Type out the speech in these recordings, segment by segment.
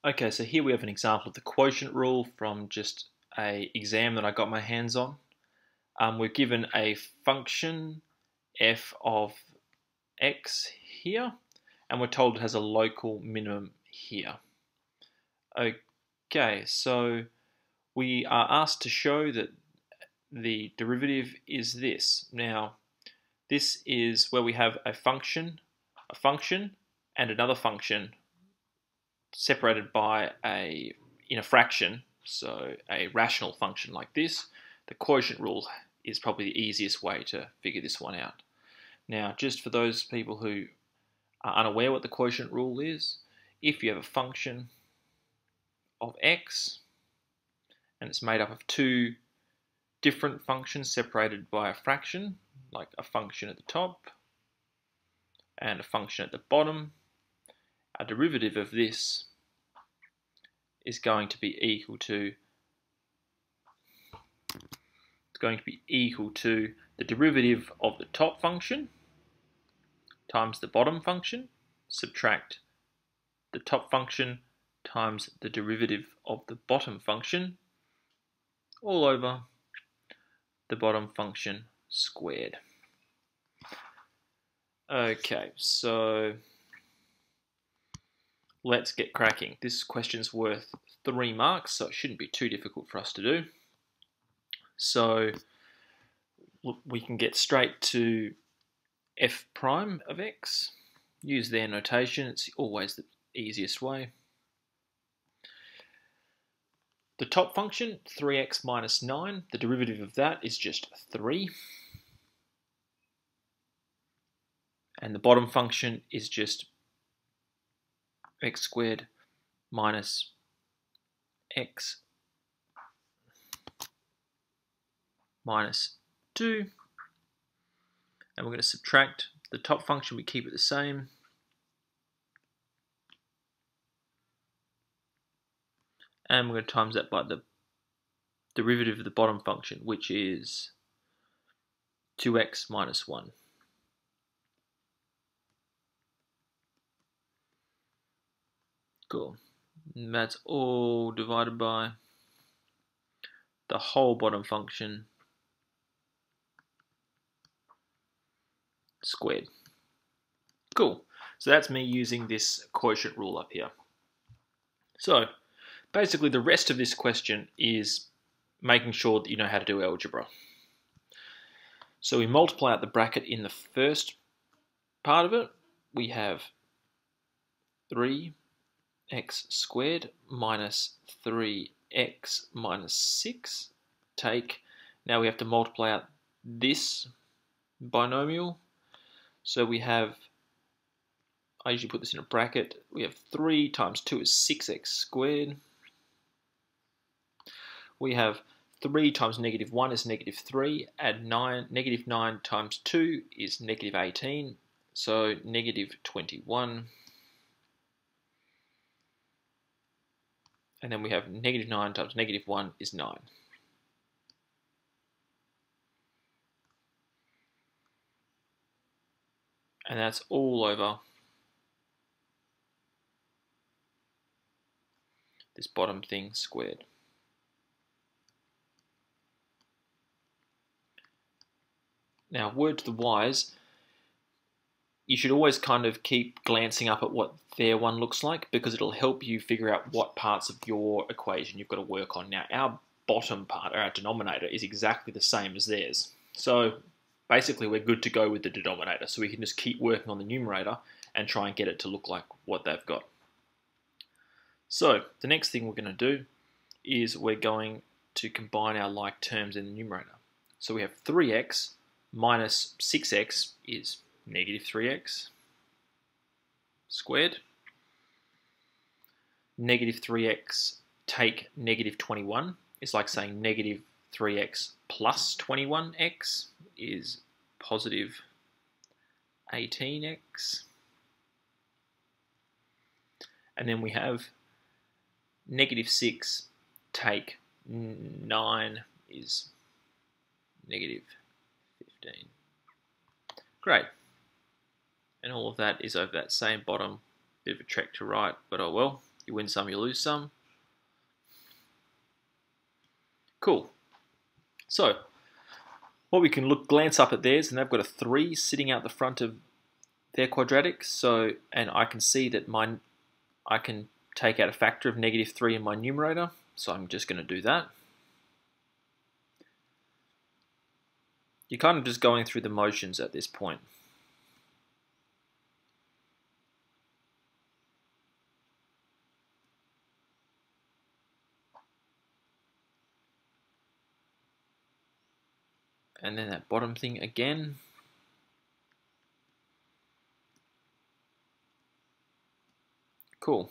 Okay, so here we have an example of the quotient rule from just a exam that I got my hands on. We're given a function f of x here, and we're told it has a local minimum here. Okay, so we are asked to show that the derivative is this. Now, this is where we have a function, and another function separated by in a fraction, so a rational function like this. The quotient rule is probably the easiest way to figure this one out. Now, just for those people who are unaware what the quotient rule is, if you have a function of x and it's made up of two different functions separated by a fraction, like a function at the top and a function at the bottom, a derivative of this is going to be equal to the derivative of the top function times the bottom function, subtract the top function times the derivative of the bottom function, all over the bottom function squared. Okay, so let's get cracking. This question's worth 3 marks, so it shouldn't be too difficult for us to do. So we can get straight to f prime of x. Use their notation, it's always the easiest way. The top function, 3x minus 9, the derivative of that is just 3. And the bottom function is just x squared minus x minus 2. And we're going to subtract the top function, we keep it the same. And we're going to times that by the derivative of the bottom function, which is 2x minus 1. Cool. And that's all divided by the whole bottom function squared. Cool. So that's me using this quotient rule up here. So basically the rest of this question is making sure that you know how to do algebra. So we multiply out the bracket in the first part of it. We have 3x squared minus 3x minus 6 now we have to multiply out this binomial. So we have, I usually put this in a bracket, we have 3 times 2 is 6x squared. We have 3 times negative 1 is negative 3, add 9, negative 9 times 2 is negative 18, so negative 21. And then we have negative 9 times negative 1 is 9. And that's all over this bottom thing squared. Now, word to the wise, you should always kind of keep glancing up at what their one looks like, because it'll help you figure out what parts of your equation you've got to work on. Now, our bottom part, or our denominator, is exactly the same as theirs. So basically we're good to go with the denominator, so we can just keep working on the numerator and try and get it to look like what they've got. So the next thing we're going to do is we're going to combine our like terms in the numerator. So we have 3x minus 6x is negative 3x squared. Negative 3x take negative 21 is like saying negative 3x plus 21x is positive 18x. And then we have negative 6 take 9 is negative 15. Great. And all of that is over that same bottom. Bit of a trek to right, but oh well. You win some, you lose some. Cool. So, what we can glance up at theirs, and they've got a 3 sitting out the front of their quadratic. So, and I can see that I can take out a factor of -3 in my numerator. So I'm just going to do that. You're kind of just going through the motions at this point. And then that bottom thing again. Cool.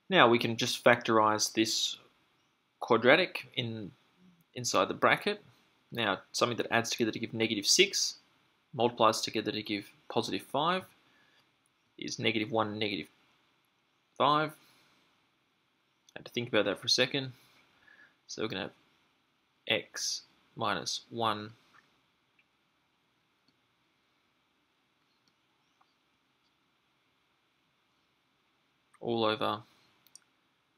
Now we can just factorize this quadratic inside the bracket. Now something that adds together to give -6, multiplies together to give +5 is -1 and -5. I had to think about that for a second. So we're going to have x minus 1 all over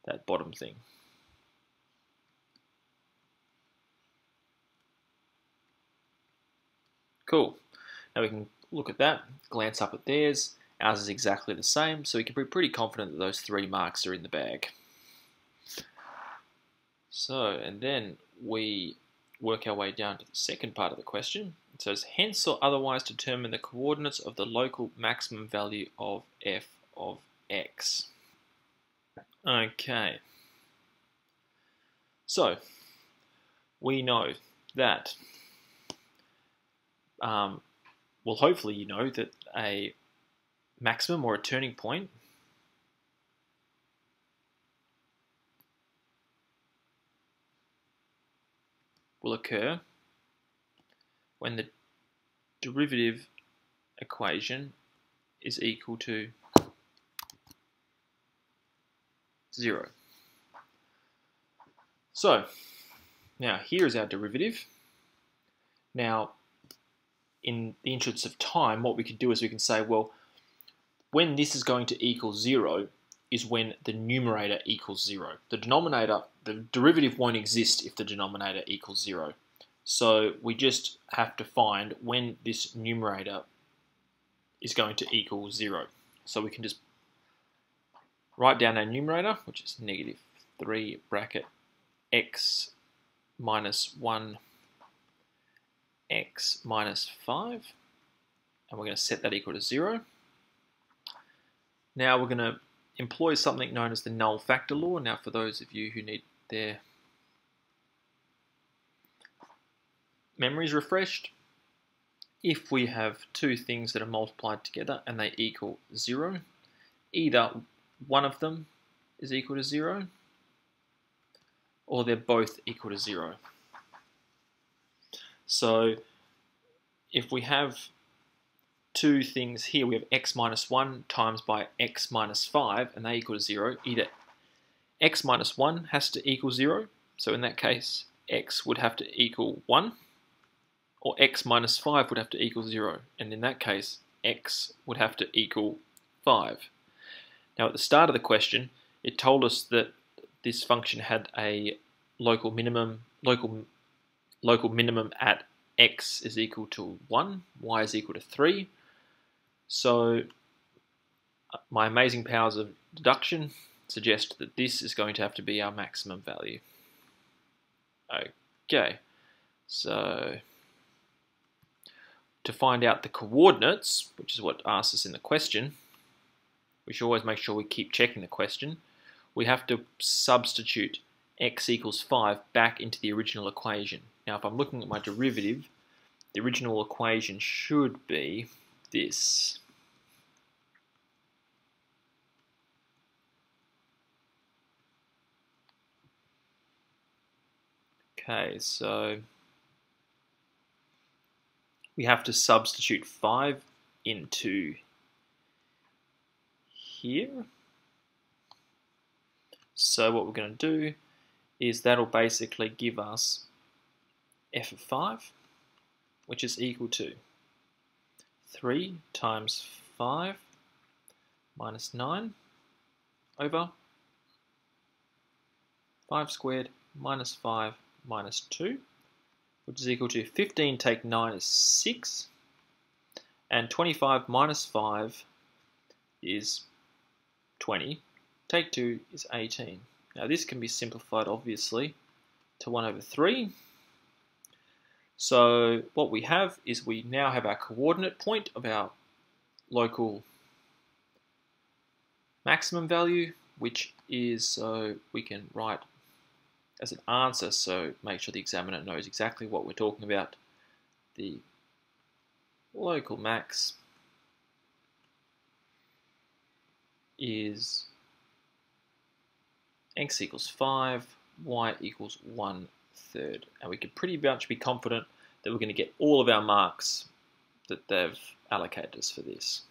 that bottom thing. Cool. Now we can look at that, glance up at theirs. Ours is exactly the same, so we can be pretty confident that those 3 marks are in the bag. So, and then we work our way down to the second part of the question. It says, hence or otherwise determine the coordinates of the local maximum value of f of x. Okay. So, we know that, well, hopefully you know that a maximum or a turning point will occur when the derivative equation is equal to 0. So, now here is our derivative. Now, in the interest of time, what we could do is we can say, well, when this is going to equal 0 is when the numerator equals 0. The denominator, the derivative won't exist if the denominator equals 0. So we just have to find when this numerator is going to equal 0. So we can just write down our numerator, which is -3 bracket x minus 1 x minus 5, and we're going to set that equal to 0. Now we're going to employ something known as the Null Factor Law. Now for those of you who need their memories refreshed, if we have 2 things that are multiplied together and they equal 0, either one of them is equal to 0 or they're both equal to 0. So if we have 2 things here, we have x minus 1 times by x minus 5, and they equal to 0. Either x minus 1 has to equal 0, so in that case x would have to equal 1, or x minus 5 would have to equal 0, and in that case x would have to equal 5. Now at the start of the question, it told us that this function had a local minimum at x is equal to 1, y is equal to 3. So my amazing powers of deduction suggest that this is going to have to be our maximum value. Okay, so to find out the coordinates, which is what asks us in the question, we should always make sure we keep checking the question. We have to substitute x equals 5 back into the original equation. Now if I'm looking at my derivative, the original equation should be this. Okay, so we have to substitute 5 into here. So what we're going to do is that'll basically give us f of 5, which is equal to 3 times 5 minus 9 over 5 squared minus 5 minus 2, which is equal to 15 take 9 is 6, and 25 minus 5 is 20, take 2 is 18. Now this can be simplified obviously to 1 over 3. So what we have is we now have our coordinate point of our local maximum value, which is, so we can write as an answer, so make sure the examiner knows exactly what we're talking about. The local max is x equals 5, y equals 1/3. And we can pretty much be confident that we're going to get all of our marks that they've allocated us for this.